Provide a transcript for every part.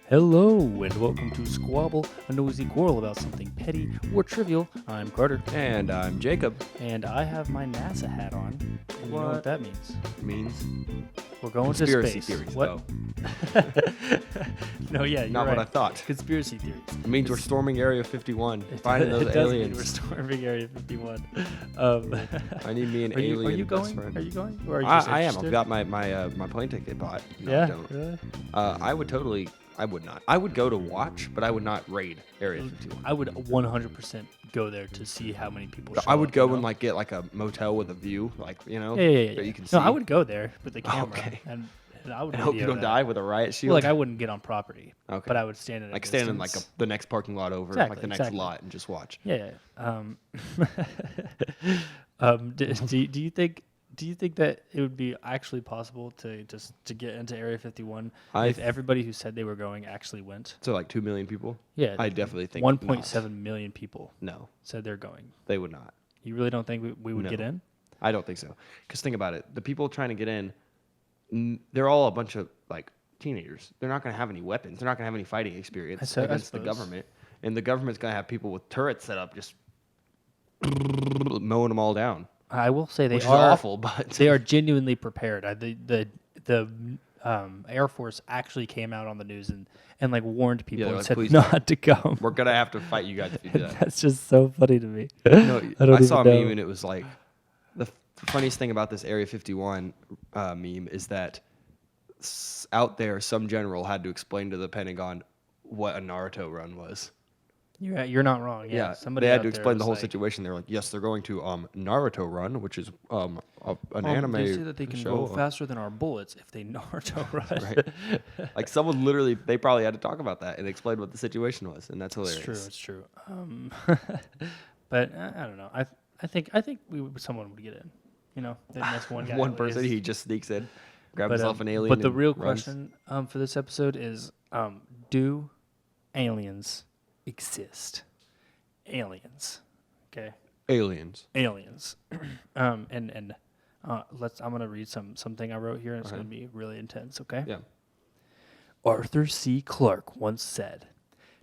Hello and welcome to Squabble, a noisy quarrel about something petty or trivial. I'm Carter. And I'm Jacob. And I have my NASA hat on. And you know what that means? Means we're going conspiracy to space. theories. What? Oh. No, yeah, you're Not right. what I thought. Conspiracy theories. It means we're storming Area 51, finding those it aliens. We're storming Area 51. I need me an alien. Are you best going? friend. Are you going? Or are you just I am. interested? I've got my plane ticket bought. No, Yeah. I don't. Really? I would totally. I would not. I would go to watch, but I would not raid Area 51. I would 100% go there to see how many people show I would up, go you know? and like get like a motel with a view, like Yeah. that you can see. No, I would go there with the camera. Okay. And I would I hope you video don't that. die with a riot shield. Well, like I wouldn't get on property, Okay. but I would stand in a like stand in like distance. the next parking lot over, Exactly, like the next exactly. lot, and just watch. Yeah. Do you think that it would be actually possible to get into Area 51 if everybody who said they were going actually went? So like 2 million people. Yeah, I definitely think 1.7 million people No, said they're going. they would not. You really don't think we would No. get in? I don't think so. Because think about it. The people trying to get in, they're all a bunch of like teenagers. They're not going to have any weapons. They're not going to have any fighting experience I against the suppose. government. And the government's going to have people with turrets set up just mowing them all down. I will say Which is awful, but they are genuinely prepared. The Air Force actually came out on the news and like warned people and like, said please not to come. we're going to have to fight you guys if you do that. That's just so funny to me. No, I saw a even know. meme and it was like, the funniest thing about this Area 51 meme is that out there, some general had to explain to the Pentagon what a Naruto run was. You're not wrong. Yeah, somebody they had out to there explain the was whole like, situation. They were like, yes, they're going to Naruto run, which is an anime They say that they can show. go faster than our bullets if they Naruto run. Right. Like someone literally, they probably had to talk about that and explain what the situation was, and that's hilarious. It's true. But I don't know. I think someone would get in. You know, that's one guy. One at person, least. he just sneaks in, grabs But, himself an alien. But the and real runs. question for this episode is, do aliens exist? Aliens. Okay. Aliens. I'm gonna read something I wrote here, and it's gonna be really intense. Okay. Yeah. Arthur C. Clarke once said,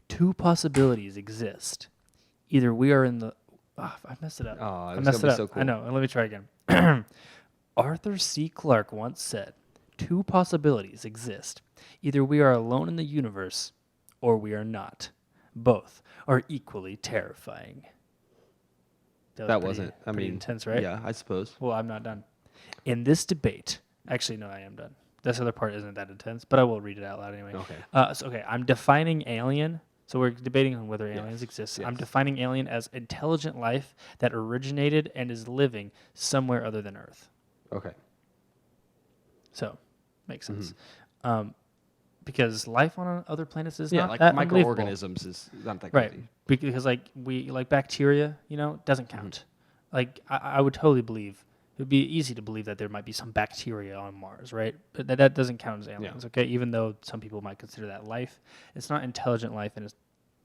"Two possibilities exist. Either we are in the..." I messed it up. Oh, I it's messed gonna it be up. so cool. I know. Let me try again. Arthur C. Clarke once said, "Two possibilities exist. Either we are alone in the universe, or we are not. Both are equally terrifying." That wasn't. I pretty mean, intense, right? Yeah, I suppose. Well, I'm not done. In this debate, actually, no, I am done. This other part isn't that intense, but I will read it out loud anyway. Okay. I'm defining alien. So we're debating on whether aliens exist. Yes. I'm defining alien as intelligent life that originated and is living somewhere other than Earth. Okay. So, makes sense. Because life on other planets is Yeah, not like that microorganisms is not that right. crazy. Because like bacteria, doesn't count. Like I would totally believe it would be easy to believe that there might be some bacteria on Mars, right? But that doesn't count as aliens, okay? Even though some people might consider that life, it's not intelligent life, and it's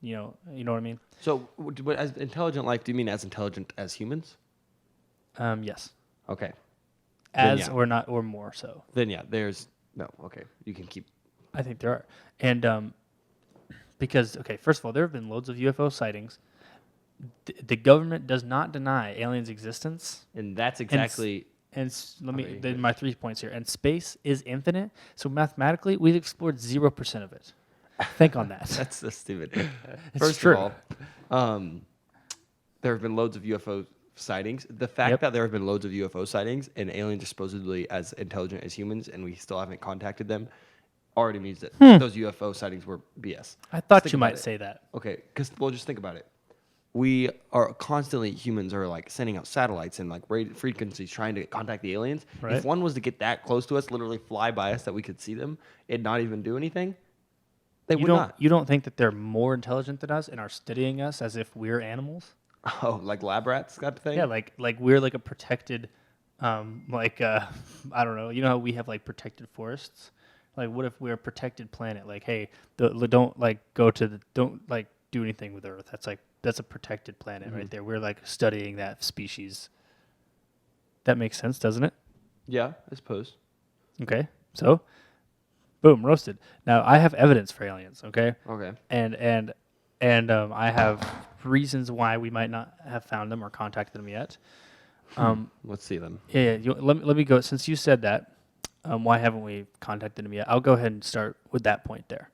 you know what I mean? So, as intelligent life, do you mean as intelligent as humans? Yes. Okay. As yeah. or not or more so. Then yeah, there's no. Okay, you can keep. I think there are, and because first of all, there have been loads of UFO sightings. The government does not deny aliens' existence. And that's exactly. My 3 points here. And space is infinite, so mathematically, we've explored 0% of it. Think on that. That's so stupid. It's First true. of all, there have been loads of UFO sightings. The fact that there have been loads of UFO sightings and aliens are supposedly as intelligent as humans, and we still haven't contacted them, already means that those UFO sightings were BS. I thought you might say that. Okay, because just think about it. We are constantly, humans are like sending out satellites and like frequencies trying to contact the aliens. Right. If one was to get that close to us, literally fly by us that we could see them and not even do anything, they would not. You don't think that they're more intelligent than us and are studying us as if we're animals? Oh, like lab rats kind of thing? Yeah, like we're like a protected, I don't know. You know how we have like protected forests? Like, what if we're a protected planet? Like, hey, don't do anything with Earth. That's like that's a protected planet right there. We're like studying that species. That makes sense, doesn't it? Yeah, I suppose. Okay, so boom, roasted. Now I have evidence for aliens. Okay. Okay. And I have reasons why we might not have found them or contacted them yet. Let's see them. Yeah, let me go. Since you said that, why haven't we contacted them yet? I'll go ahead and start with that point there.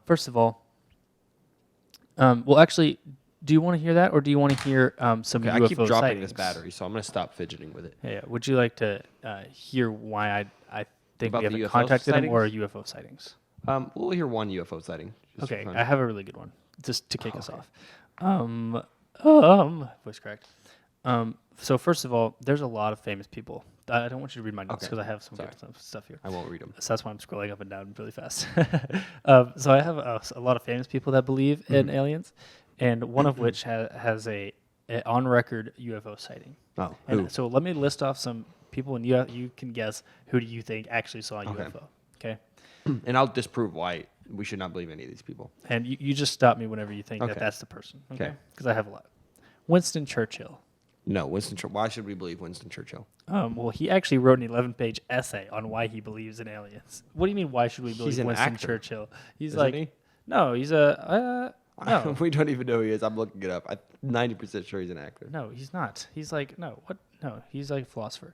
First of all, well, actually, do you want to hear that, or do you want to hear some Okay, UFO I keep dropping sightings? this battery, so I'm gonna stop fidgeting with it. Yeah. Would you like to hear why I think About we the haven't UFO contacted them or sightings? UFO sightings? We'll hear one UFO sighting. just for Okay, fun. I have a really good one just to kick us Okay. off. Voice cracked. So first of all, there's a lot of famous people. I don't want you to read my notes Okay. because I have some Sorry. good stuff here. I won't read them. So that's why I'm scrolling up and down really fast. So I have a lot of famous people that believe in aliens, and one of which has a on record UFO sighting. Oh, And who? so let me list off some people, and you can guess who do you think actually saw a Okay. UFO. Okay, And I'll disprove why we should not believe any of these people. and you just stop me whenever you think that Okay. that's the person. Okay, Okay. because I have a lot. Winston Churchill. No, Winston Churchill. Why should we believe Winston Churchill? Well, he actually wrote an 11-page essay on why he believes in aliens. What do you mean? Why should we believe He's an Winston actor. Churchill? He's Isn't like, he? no, he's a no, We don't even know who he is. I'm looking it up. I'm 90% sure he's an actor. no, he's not. He's like, no, what? No, he's like a philosopher.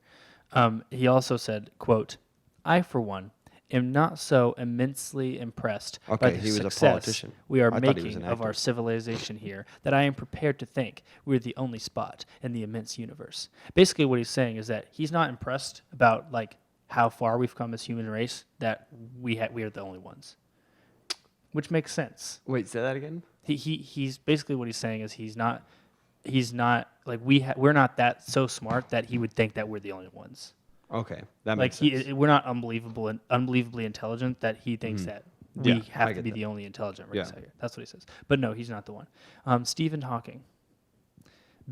He also said, "quote I for one am not so immensely impressed by Okay, the he was a success politician. we are I thought he was making an of our actor. civilization here that I am prepared to think we're the only spot in the immense universe." Basically, what he's saying is that he's not impressed about like how far we've come as human race. That we are the only ones, which makes sense. Wait, say that again? He's basically what he's saying is he's not like we're not that so smart that he would think that we're the only ones. Okay, that Like makes sense. we're not unbelievably intelligent that he thinks that we Yeah, I have to get be that. the only intelligent race Yeah. out here. That's what he says. But no, he's not the one. Stephen Hawking,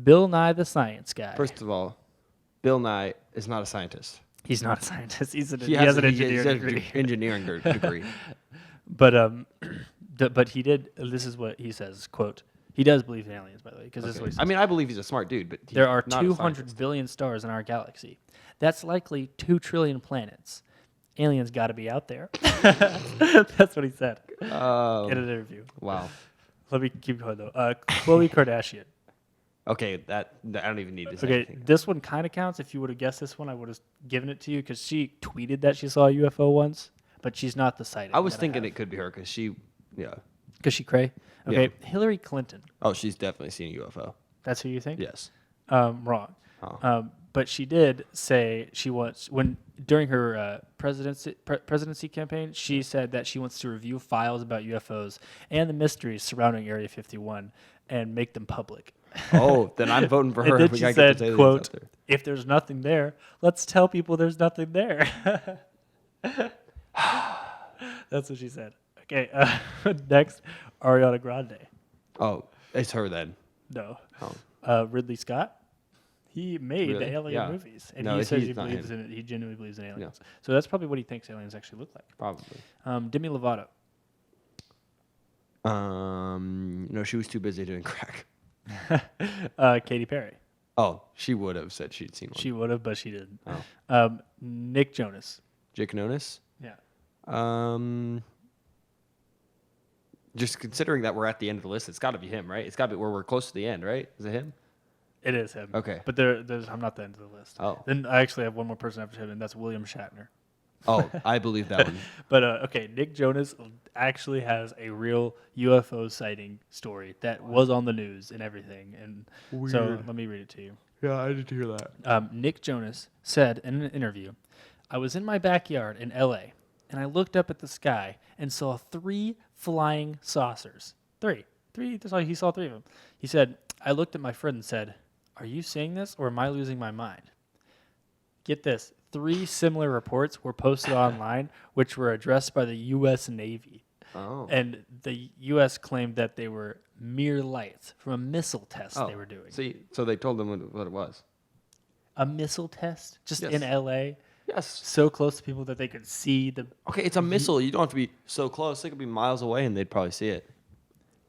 Bill Nye the Science Guy. First of all, Bill Nye is not a scientist. He's not a scientist. He He has an he engineering has a degree. engineering degree. But but he did. This is what he says. "Quote: He does believe in aliens, by the way, because this is what he says. I mean, I believe he's a smart dude, but he's There are not a 200 scientist. billion stars in our galaxy. That's likely 2 trillion planets. Aliens got to be out there." That's what he said in an interview. Wow. Let me keep going though. Khloe Kardashian. Okay, that I don't even need to say Okay, anything. this one kind of counts. If you would have guessed this one, I would have given it to you because she tweeted that she saw a UFO once, but she's not the sighting. I was thinking it could be her because yeah. because she cray. Okay, Yeah. Hillary Clinton. Oh, she's definitely seen a UFO. That's who you think? Yes. Wrong. Oh. But she did say she wants during her presidency campaign. She said that she wants to review files about UFOs and the mysteries surrounding Area 51 and make them public. Oh, then I'm voting for her. And then We she gotta get said, those aliens "quote out there. If there's nothing there, let's tell people there's nothing there." That's what she said. Okay, next, Ariana Grande. Oh, it's her then. No. Oh. Ridley Scott. He made Really? the alien Yeah. movies, and No, he says he's he not believes him. in it. He genuinely believes in aliens. So that's probably what he thinks aliens actually look like. Probably. Demi Lovato. No, she was too busy doing crack. Katy Perry. Oh, she would have said she'd seen one. She would have, but she didn't. Oh. Nick Jonas. Jake Nonis? Yeah. Just considering that we're at the end of the list, it's got to be him, right? It's got to be where we're close to the end, right? Is it him? It is him. Okay. But there's I'm not the end of the list. Oh. Then I actually have one more person after him, and that's William Shatner. Oh, I believe that one. But okay, Nick Jonas actually has a real UFO sighting story that was on the news and everything. And so Weird. let me read it to you. Yeah, I did hear that. Nick Jonas said in an interview, "I was in my backyard in L.A., and I looked up at the sky and saw 3 flying saucers. Three. That's all, he saw 3 of them. He said, I looked at my friend and said, 'Are you seeing this, or am I losing my mind?' Get this. 3 similar reports were posted online, which were addressed by the U.S. Navy. Oh. And the U.S. claimed that they were mere lights from a missile test they were doing. See, so they told them what it was. A missile test? Just Yes. in L.A.? Yes. So close to people that they could see the... Okay, it's a missile. You don't have to be so close. They could be miles away and they'd probably see it.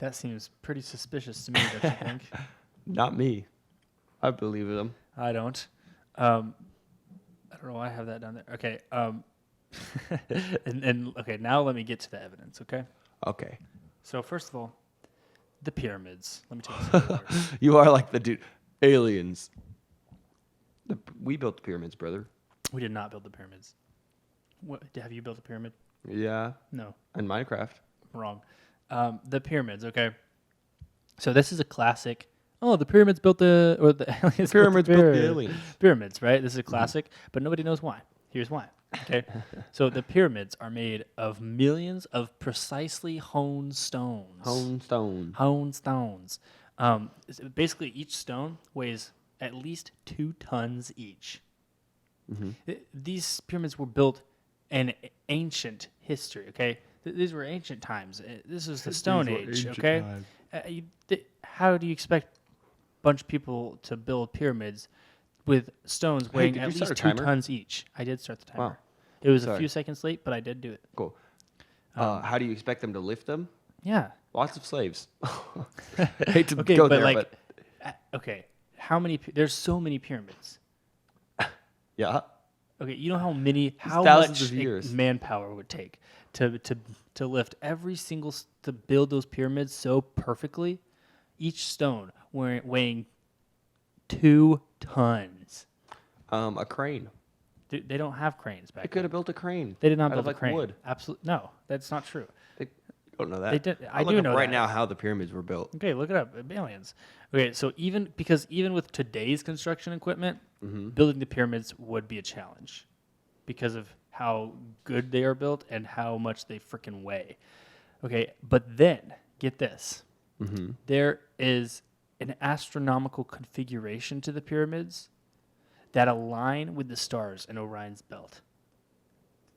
That seems pretty suspicious to me, don't you think? Not me. I believe in them. I don't. I don't know why I have that down there. Okay. And okay, now let me get to the evidence, okay? Okay. So first of all, the pyramids. Let me tell you some words. You are like the dude. Aliens. We built the pyramids, brother. We did not build the pyramids. What, have you built a pyramid? Yeah. No. In Minecraft. Wrong. The pyramids, okay? So this is a classic. Oh, the pyramids built the aliens Pyramids built built the aliens. Pyramids, right? This is a classic, but nobody knows why. Here's why. Okay, so the pyramids are made of millions of precisely honed stones. Honed stones. Basically, each stone weighs at least 2 tons each. These pyramids were built in ancient history. Okay, these were ancient times. This is the Stone Age. Okay, how do you expect a bunch of people to build pyramids with stones weighing at least 2 tons each? I did start the timer. Wow. It was a few seconds late, but I did do it. Cool. How do you expect them to lift them? Yeah. Lots of slaves. Hate to Okay, go but there, like, but okay, how many? There's so many pyramids. yeah. Okay, you know how thousands much of years. manpower would take to lift every single to build those pyramids so perfectly, each stone weighing 2 tons. A crane. They don't have cranes back They could have built a crane. They did not out build of, a crane. Wood. Absolutely no, that's not true. They don't know that. They did. I I'll do look know up right that. now how the pyramids were built. Okay, look it up. Aliens. Okay, so even with today's construction equipment, building the pyramids would be a challenge because of how good they are built and how much they freaking weigh. Okay, but then get this: there is an astronomical configuration to the pyramids that align with the stars in Orion's belt.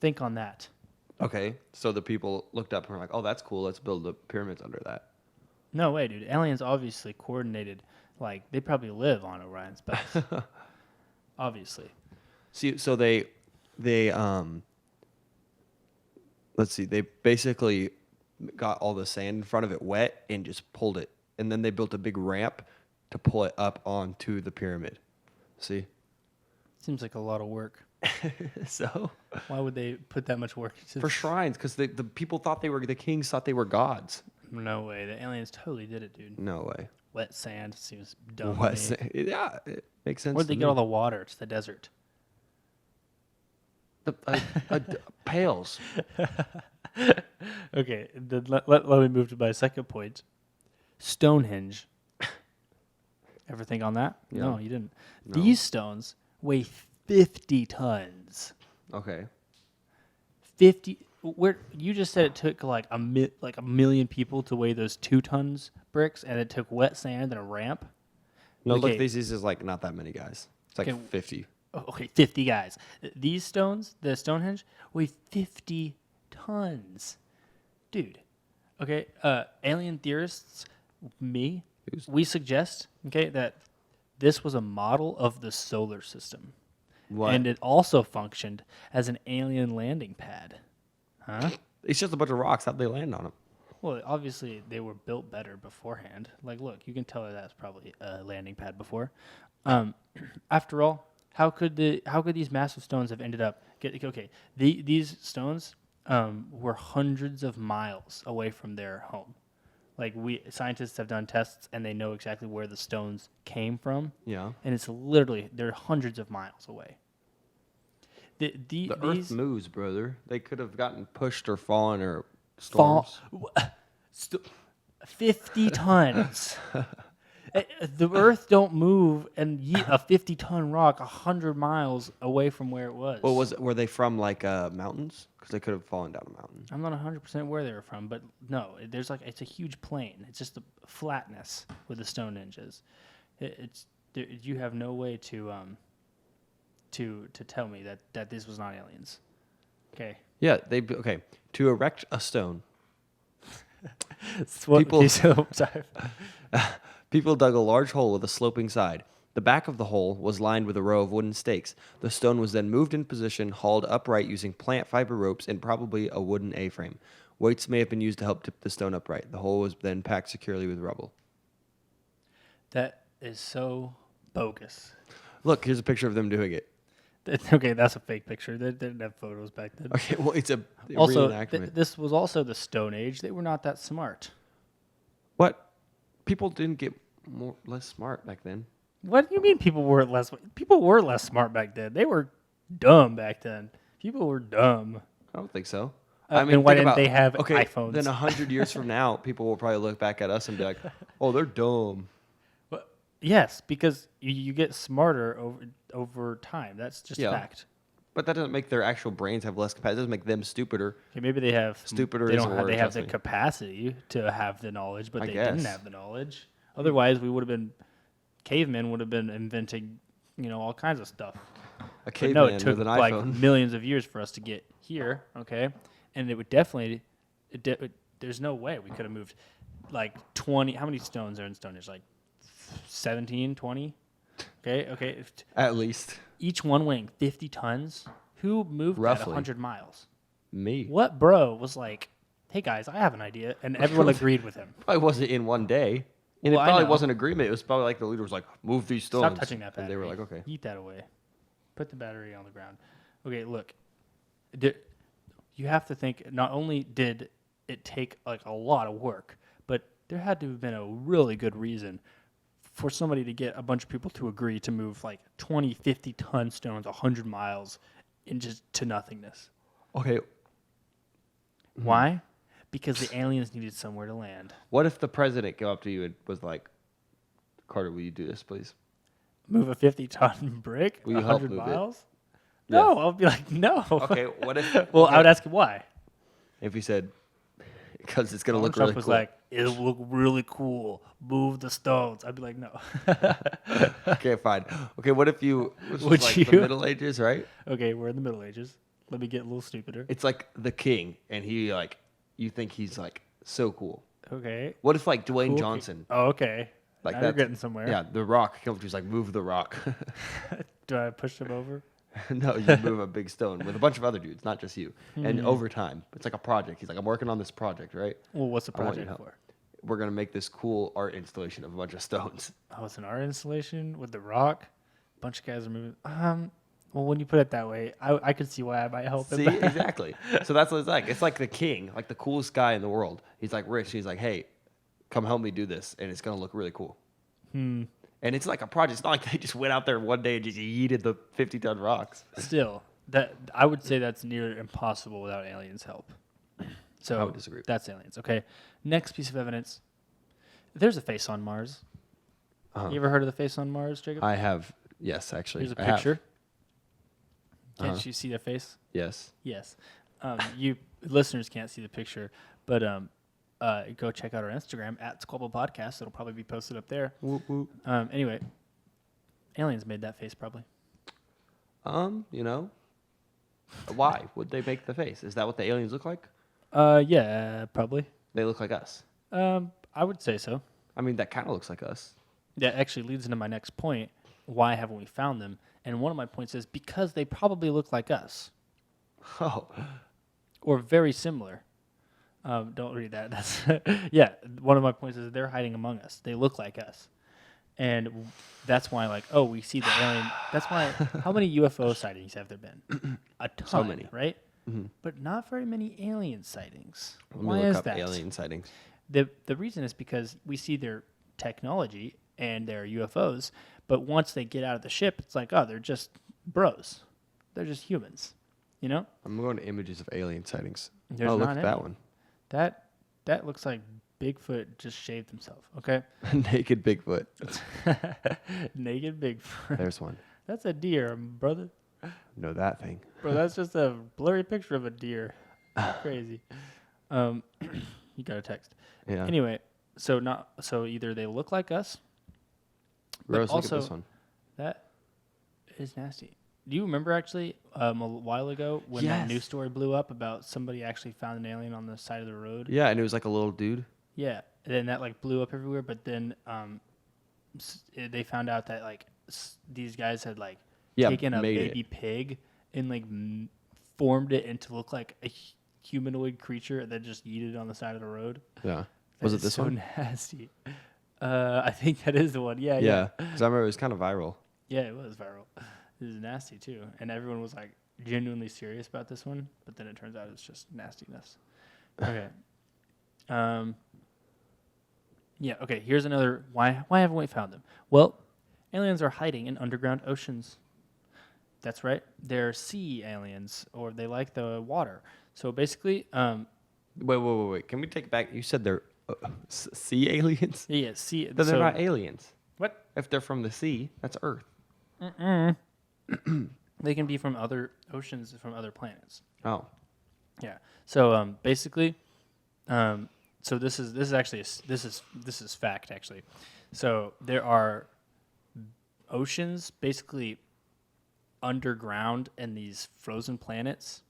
Think on that. Okay, so the people looked up and were like, "Oh, that's cool. Let's build the pyramids under that." No way, dude. Aliens obviously coordinated. Like, they probably live on Orion's belt. Obviously. See, so they let's see, they basically got all the sand in front of it wet and just pulled it, and then they built a big ramp to pull it up onto the pyramid. See? Seems like a lot of work. So Why would they put that much work into for shrines, because the people thought the kings thought they were gods. No way. The aliens totally did it, dude. No way. Wet sand seems dumb. Wet sand. Yeah, it makes sense. Where'd they get all the water? It's the desert. Pails. Okay, then let me move to my second point. Stonehenge. Ever think on that? Yeah. No, you didn't. No. These stones weigh 50 tons. Okay. 50. Where you just said it took like a million people to weigh those 2 tons bricks, and it took wet sand and a ramp. No, Okay. look, this is like not that many guys. It's like Okay. 50. Oh, okay, 50 guys. These stones, the Stonehenge, weigh 50 tons. Dude. Okay, alien theorists, we suggest, okay, that this was a model of the solar system. What? And it also functioned as an alien landing pad. Huh? It's just a bunch of rocks. How'd they land on them? Well, obviously they were built better beforehand. Like, look, you can tell that was probably a landing pad before. After all, how could these massive stones have ended up? These stones were hundreds of miles away from their home. Like, scientists have done tests and they know exactly where the stones came from. Yeah. And it's literally they're hundreds of miles away. The Earth moves, brother. They could have gotten pushed or fallen or storms. 50 tons. The Earth don't move and yeet a 50-ton rock 100 miles away from where it was. Well, were they from like mountains? Because they could have fallen down a mountain. I'm not 100% where they were from, but no, it's a huge plain. It's just the flatness with the Stonehenges. You have no way to tell me that this was not aliens. Okay. Yeah, okay. To erect a stone, people dug a large hole with a sloping side. The back of the hole was lined with a row of wooden stakes. The stone was then moved in position, hauled upright using plant fiber ropes and probably a wooden A-frame. Weights may have been used to help tip the stone upright. The hole was then packed securely with rubble. That is so bogus. Look, here's a picture of them doing it. Okay, that's a fake picture. They didn't have photos back then. Okay, well, it's a Also, reenactment. this was also the Stone Age. They were not that smart. What? People didn't get less smart back then. What do you mean people were less? People were less smart back then. They were dumb back then. People were dumb. I don't think so. I mean, why didn't they have iPhones? Then 100 years from now, people will probably look back at us and be like, "Oh, they're dumb." Yes, because you get smarter over time. That's just fact. But that doesn't make their actual brains have less capacity. It doesn't make them stupider. Okay, maybe they have stupider. They have the capacity to have the knowledge, but they didn't have the knowledge. Otherwise, we would have been cavemen. Would have been inventing, all kinds of stuff. A caveman it took with an iPhone. Like millions of years for us to get here. Okay, and it would definitely. There's no way we could have moved like 20. How many stones are in Stonehenge? Like 17, 20? Okay. At least. Each one weighing 50 tons. Who moved Roughly. that 100 miles? Me. What bro was like, hey guys, I have an idea. And everyone agreed with him. Probably wasn't in one day. And it probably wasn't agreement. It was probably like the leader was like, move these stones. Stop touching that battery. And they were like, okay. Eat that away. Put the battery on the ground. Okay, look. You have to think, not only did it take like a lot of work, but there had to have been a really good reason for somebody to get a bunch of people to agree to move like 20, 50-ton stones 100 miles to nothingness. Okay. Why? Because the aliens needed somewhere to land. What if the president came up to you and was like, Carter, will you do this, please? Move a 50-ton brick will you 100 help move miles? It? No, Yes. I'll be like, no. Okay, what if... Well, I would ask him why. If he said, because it's going to look Trump really was cool. like, it'll look really cool. Move the stones. I'd be like, no. Okay, fine. Okay, what if you... This was Would like you? the Middle Ages, right? Okay, we're in the Middle Ages. Let me get a little stupider. It's like the king, and he like... You think he's like so cool. Okay. What if like Dwayne Cool. Johnson... Oh, okay. Like now you're getting somewhere. Yeah, The Rock comes to you, like, move the rock. Do I push him over? No, you move a big stone with a bunch of other dudes, not just you. And Hmm. over time, it's like a project. He's like, I'm working on this project, right? Well, what's the I want your project help. for? We're going to make this cool art installation of a bunch of stones. Oh, it's an art installation with the rock. A bunch of guys are moving. Well, when you put it that way, I could see why I might help him. See, exactly. So that's what it's like. It's like the king, like the coolest guy in the world. He's like rich. He's like, hey, come help me do this, and it's going to look really cool. And it's like a project. It's not like they just went out there one day and just yeeted the 50-ton rocks. Still, that I would say that's near impossible without aliens' help. So I would disagree. That's aliens. Okay. Next piece of evidence. There's a face on Mars. Uh-huh. You ever heard of the face on Mars, Jacob? I have, yes, actually. Here's a I have. picture. Can't Uh-huh. you see the face? Yes. Yes. You listeners can't see the picture, but go check out our Instagram at Squabble Podcast. It'll probably be posted up there. Whoop, whoop. Anyway, aliens made that face probably. You know, why would they make the face? Is that what the aliens look like? Yeah, probably. They look like us. I would say so. I mean, that kind of looks like us. That actually leads into my next point. Why haven't we found them? And one of my points is because they probably look like us Oh, or very similar. Don't read that. That's yeah. One of my points is they're hiding among us. They look like us, and that's why we see the alien. That's why. How many UFO sightings have there been? A ton, So many. right? Mm-hmm. But not very many alien sightings. Let me Why look is up that? alien sightings. The reason is because we see their technology and their UFOs, but once they get out of the ship, it's like, oh, they're just bros. They're just humans, you know? I'm going to images of alien sightings. There's look not at that any. one. That looks like Bigfoot just shaved himself, okay? Naked Bigfoot. Naked Bigfoot. There's one. That's a deer, brother. No, that thing. Bro, that's just a blurry picture of a deer. Crazy. You got a text. Yeah. Anyway, so either they look like us. But Rose, look also, at this one. that is nasty. Do you remember actually a while ago when that Yes. news story blew up about somebody actually found an alien on the side of the road? Yeah, and it was like a little dude. Yeah, and then that blew up everywhere. But then they found out that these guys had taken a made baby pig and formed it into look like a humanoid creature that just yeeted on the side of the road. Yeah. That Was it is this so one? nasty. I think that is the one. Yeah. Yeah. Because I remember it was kind of viral. Yeah, it was viral. It was nasty too, and everyone was like genuinely serious about this one. But then it turns out it's just nastiness. Okay. Yeah. Okay. Here's another. Why haven't we found them? Well, aliens are hiding in underground oceans. That's right. They're sea aliens, or they like the water. So basically, Wait. Can we take it back? You said they're sea aliens? yeah, sea. Then they're not aliens. What? If they're from the sea, that's Earth. They can be from other oceans, from other planets. Oh. Yeah. So basically, so this is actually this is fact actually. So there are oceans basically underground in these frozen planets.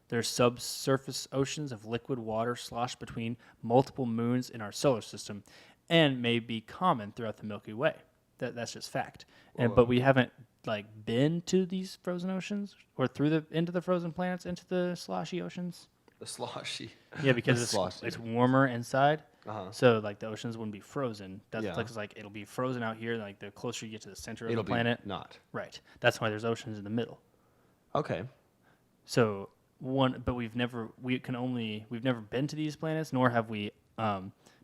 There's subsurface oceans of liquid water sloshed between multiple moons in our solar system, and may be common throughout the Milky Way. That's just fact. But we haven't been to these frozen oceans or into the frozen planets, into the sloshy oceans. The sloshy. Yeah, because it's warmer inside. Uh-huh. So the oceans wouldn't be frozen. That's Yeah. because it'll be frozen out here. The closer you get to the center of It'll the planet, be not. right? That's why there's oceans in the middle. Okay. So but we've never been to these planets, nor have we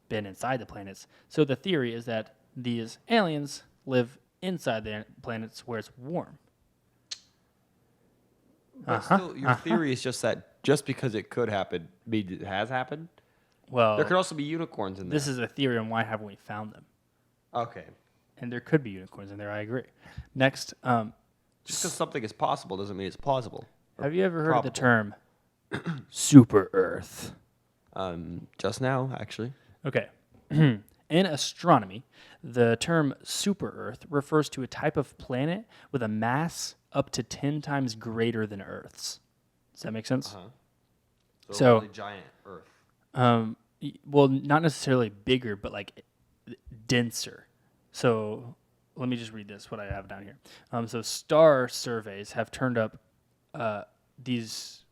been inside the planets. So the theory is that these aliens live inside the planets where it's warm. But still, your theory is just that just because it could happen means it has happened? Well, There could also be unicorns in there. this is a theory on why haven't we found them. Okay. And there could be unicorns in there, I agree. Next, Just because something is possible doesn't mean it's plausible. have you ever heard of the probable. term super Earth? Just now, actually. Okay. In astronomy, the term super Earth refers to a type of planet with a mass up to 10 times greater than Earth's. Does that make sense? Uh-huh. So- really giant Earth. Well, not necessarily bigger, but denser. So let me just read this, what I have down here. So star surveys have turned up these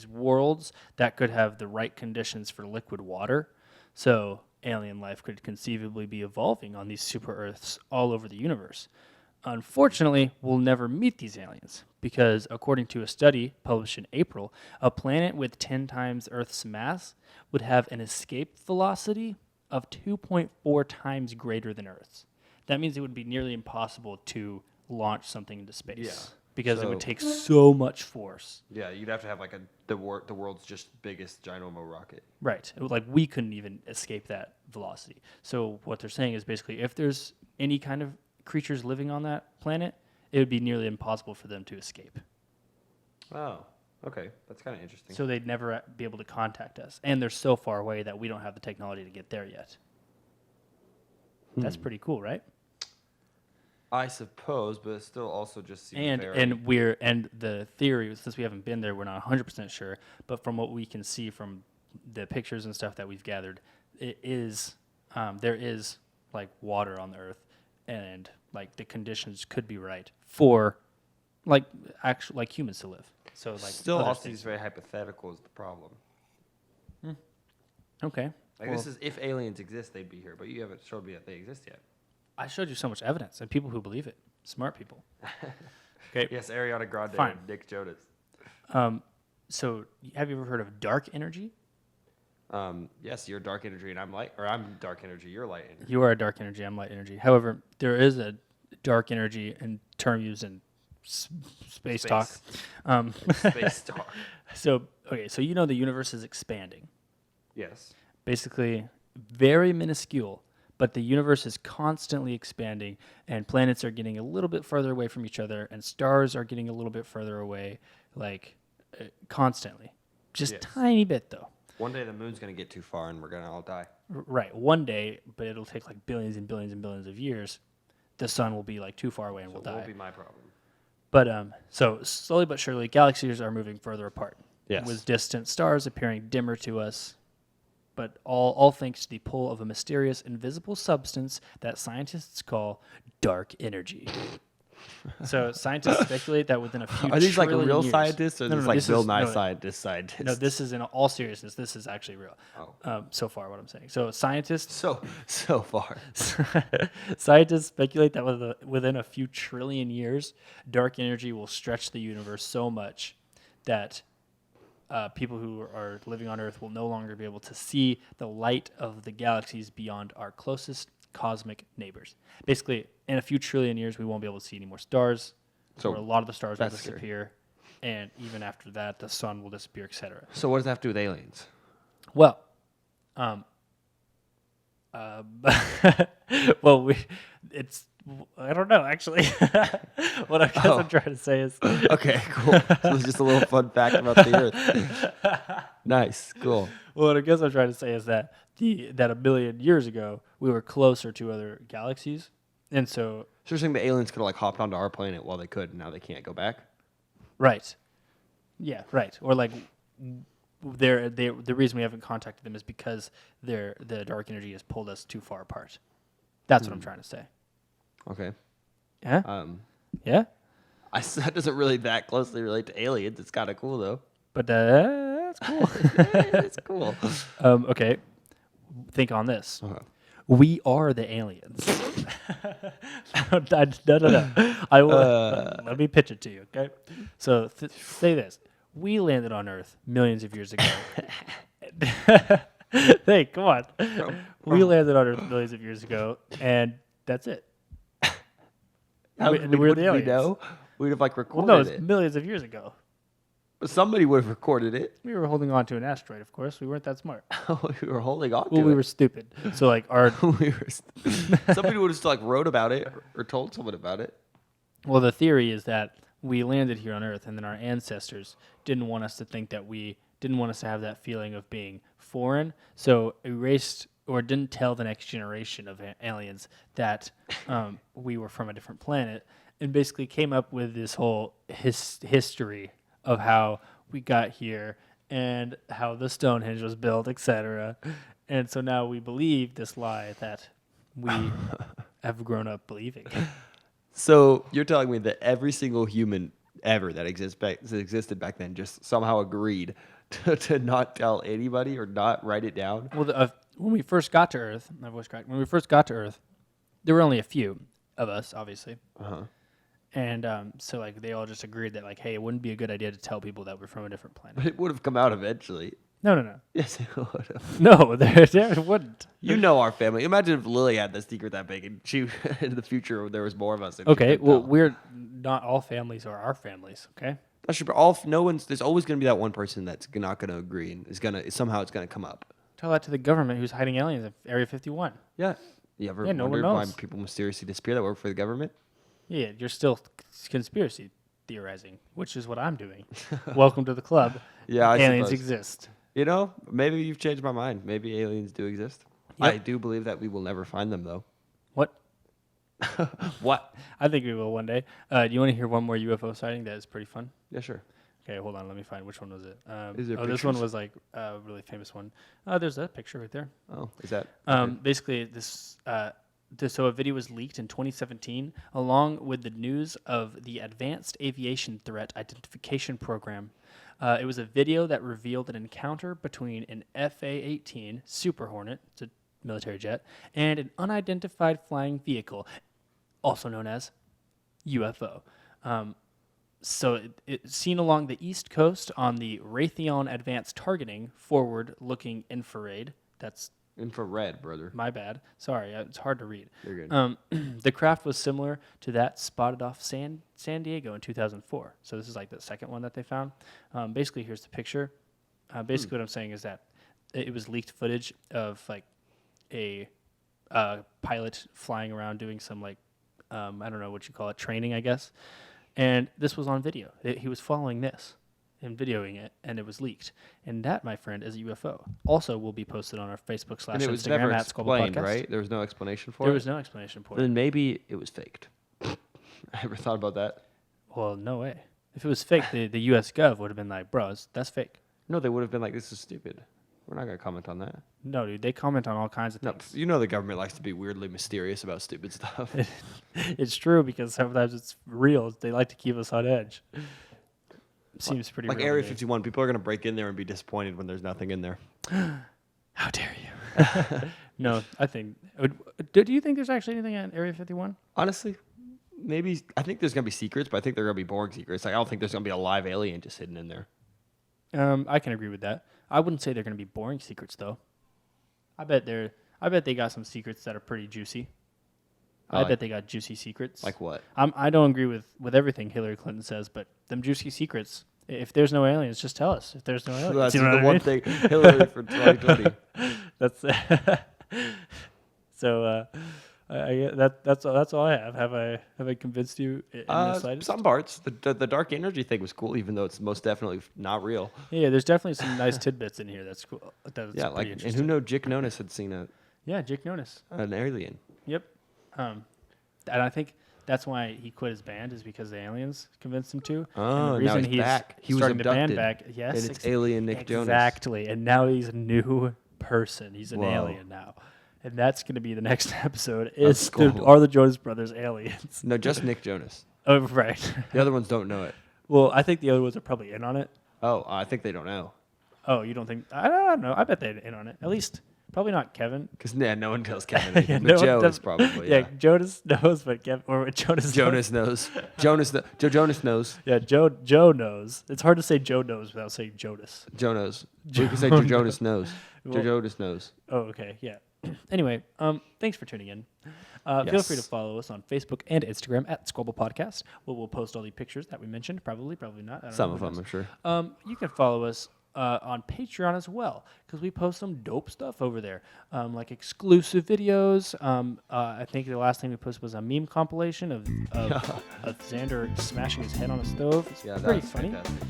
worlds that could have the right conditions for liquid water. So alien life could conceivably be evolving on these super Earths all over the universe. Unfortunately, we'll never meet these aliens because, according to a study published in April, a planet with 10 times Earth's mass would have an escape velocity of 2.4 times greater than Earth's. That means it would be nearly impossible to launch something into space. Yeah. Because it So- would take so much force. Yeah, you'd have to have the world's just biggest ginormo rocket. Right. We couldn't even escape that velocity. So what they're saying is basically if there's any kind of creatures living on that planet, it would be nearly impossible for them to escape. Oh, okay. That's kind of interesting. So they'd never be able to contact us. And they're so far away that we don't have the technology to get there yet. That's pretty cool, right? I suppose, but it still also just seems And very... and the theory, since we haven't been there, we're not 100% sure. But from what we can see from the pictures and stuff that we've gathered, it is there is water on the Earth, and the conditions could be right for humans to live. So still other also things. seems very hypothetical is the problem. Okay. This is if aliens exist, they'd be here, but you haven't showed me that they exist yet. I showed you so much evidence and people who believe it, smart people. Okay. Yes, Ariana Grande Fine. and Nick Jonas. So have you ever heard of dark energy? Yes, you're dark energy and I'm light, or I'm dark energy, you're light energy. You are a dark energy. I'm light energy. However, there is a dark energy and term used in space talk. Space talk. So the universe is expanding. Yes. Basically, very minuscule, but the universe is constantly expanding, and planets are getting a little bit further away from each other, and stars are getting a little bit further away, constantly. Just Yes. tiny bit, though. One day the moon's going to get too far and we're going to all die. Right, one day, but it'll take billions and billions and billions of years. The sun will be too far away and we'll It die. won't be my problem. But so slowly but surely, galaxies are moving further apart. Yes. With distant stars appearing dimmer to us, but all thanks to the pull of a mysterious, invisible substance that scientists call dark energy. So scientists speculate that within a few Are these like trillion real years, scientists or no, just no, like this Bill is Nye no, scientists? no, this is in all seriousness. This is actually real. Oh. So far, what I'm saying. So scientists So far. scientists speculate that within a few trillion years, dark energy will stretch the universe so much that people who are living on Earth will no longer be able to see the light of the galaxies beyond our closest cosmic neighbors. Basically, in a few trillion years, we won't be able to see any more stars, So or a lot of the stars will that's scary. disappear, and even after that, the sun will disappear, etc. So what does that have to do with aliens? Well, well, it's I don't know actually. What I guess I'm trying to say is Okay, cool. So it's just a little fun fact about the Earth. Nice, cool. well, what I guess I'm trying to say is that that a billion years ago we were closer to other galaxies, and so So you're saying the aliens could have like hopped onto our planet while they could, and now they can't go back? right, yeah, right, or like the reason we haven't contacted them is because the dark energy has pulled us too far apart. That's what I'm trying to say. Okay. Yeah, yeah, That doesn't really that closely relate to aliens. It's kind of cool though. but that's cool. It's cool. Okay, think on this. Uh-huh. We are the aliens. No. I will. Let me pitch it to you, okay? So say this: we landed on Earth millions of years ago. Hey, come on. We landed on Earth millions of years ago, and that's it. We're the Would we aliens. know? We'd have like Well, recorded no, it's it. millions of years ago. But somebody would have recorded it. We were holding on to an asteroid, of course. We weren't that smart. We were holding on to Well, we it. were stupid. So, like, our Somebody would have just like wrote about it or told someone about it. well, the theory is that we landed here on Earth, and then our ancestors didn't want us to think that didn't want us to have that feeling of being foreign, so erased or didn't tell the next generation of aliens that we were from a different planet, and basically came up with this whole history of how we got here and how the Stonehenge was built, etc. And so now we believe this lie that we have grown up believing. So you're telling me that every single human ever that existed back then just somehow agreed to not tell anybody or not write it down? Well, when we first got to Earth, my voice cracked. When we first got to Earth, there were only a few of us, obviously. Uh-huh. And so, like, they all just agreed that, like, hey, it wouldn't be a good idea to tell people that we're from a different planet. But it would have come out eventually. No. Yes, it would have. No, there wouldn't. You know our family. Imagine if Lily had the secret that big and she, in the future, there was more of us. And she Okay, couldn't well, tell. we're not all families are our families, okay? That's true, but there's always going to be that one person that's not going to agree and somehow it's going to come up. Tell that to the government who's hiding aliens at Area 51. Yeah. You ever No one wondered why knows. people mysteriously disappear that work for the government? Yeah, you're still conspiracy theorizing, which is what I'm doing. Welcome to the club. Yeah, I Aliens suppose. exist. You know, maybe you've changed my mind. Maybe aliens do exist. Yep. I do believe that we will never find them, though. What? What? I think we will one day. Do you want to hear one more UFO sighting that is pretty fun? Yeah, sure. Okay, hold on. Let me find which one was it. Is there this one pictures? was like a really famous one. There's a picture right there. Oh, is that? Basically, so a video was leaked in 2017 along with the news of the Advanced Aviation Threat Identification Program. It was a video that revealed an encounter between an FA-18 Super Hornet, it's a military jet, and an unidentified flying vehicle, also known as UFO. So it's seen along the east coast on the Raytheon Advanced Targeting Forward-Looking Infrared. That's Infrared, brother. my bad. Sorry, it's hard to read. You're good. The craft was similar to that spotted off San Diego in 2004. So this is like the second one that they found. Basically, here's the picture. Basically, what I'm saying is that it was leaked footage of like a pilot flying around doing some like I don't know what you call it, training, I guess. And this was on video. He was following this and videoing it, and it was leaked. And that, my friend, is a UFO. Also will be posted on our Facebook / And it was never Instagram at Squabble explained, Podcast. right? There was no explanation for it? There was no explanation for it. Then maybe it was faked. I ever thought about that? Well, no way. If it was fake, the U.S. Gov would have been like, bros, that's fake. No, they would have been like, this is stupid. We're not going to comment on that. No, dude, they comment on all kinds of No, things. you know the government likes to be weirdly mysterious about stupid stuff. It's true because sometimes it's real. They like to keep us on edge. Seems pretty like real. Area to me. 51, people are going to break in there and be disappointed when there's nothing in there. How dare you? No, I think. Do you think there's actually anything at Area 51? Honestly, maybe. I think there's going to be secrets, but I think they're going to be boring secrets. Like, I don't think there's going to be a live alien just hidden in there. I can agree with that. I wouldn't say they're going to be boring secrets, though. I bet they got some secrets that are pretty juicy. I bet they got juicy secrets. Like what? I don't agree with everything Hillary Clinton says, but them juicy secrets. If there's no aliens, just tell us. If there's no aliens, That's you know the what I one mean? thing Hillary for 2020. That's so. That's all I have. Have I convinced you in the slightest? Some parts. The dark energy thing was cool, even though it's most definitely not real. Yeah, there's definitely some nice tidbits in here. That's cool. That's Yeah, pretty and interesting. who knew Jick Nonis had seen Yeah, Jake Nonis. an alien? Yep. And I think that's why he quit his band is because the aliens convinced him to. Oh, and the now reason he's back. He was starting the band abducted, back. Yes, and it's alien Nick Jonas. Exactly, and now he's a new person. He's an Whoa. alien now, and that's going to be the next episode. That's cool. Are the Jonas Brothers aliens? No, just Nick Jonas. Oh, right. The other ones don't know it. Well, I think the other ones are probably in on it. Oh, I think they don't know. Oh, you don't think? I don't know. I bet they're in on it. At least, probably not Kevin. Because no one tells Kevin anything. Yeah, But no one Joe does- is probably. Yeah, Jonas knows, but Kevin or Jonas. Jonas knows. Joe Jonas knows. Yeah, Joe knows. It's hard to say Joe knows without saying Jonas. Joe knows. We can say Joe Jonas knows. Joe Well- Jonas knows. Oh, okay, yeah. Anyway, thanks for tuning in. Feel free to Yes. follow us on Facebook and Instagram at Squabble Podcast. We'll post all the pictures that we mentioned. Probably not. I don't Some know, of who them, knows. I'm sure. You can follow us on Patreon as well because we post some dope stuff over there, like exclusive videos. I think the last thing we posted was a meme compilation of Xander smashing his head on a stove. It's Yeah, pretty that's funny. fantastic.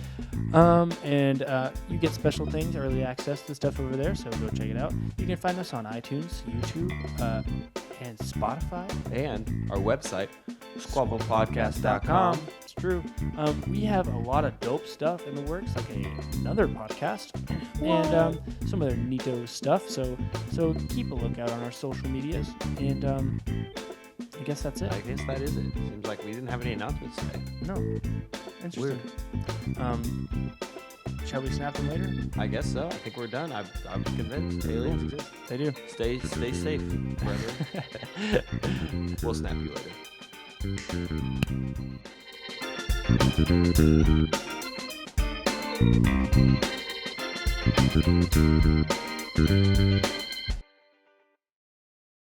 And you get special things, early access to stuff over there, so go check it out. You can find us on iTunes, YouTube, and Spotify. And our website, squabblepodcast.com. It's true. We have a lot of dope stuff in the works, like another podcast and some other neato stuff. So keep a lookout on our social medias. And I guess that's it. I guess that is it. Seems like we didn't have any announcements today. No. Interesting. Shall we snap them later? I guess so. I think we're done. I'm convinced aliens exist. They do. Stay safe, brethren. We'll snap you later.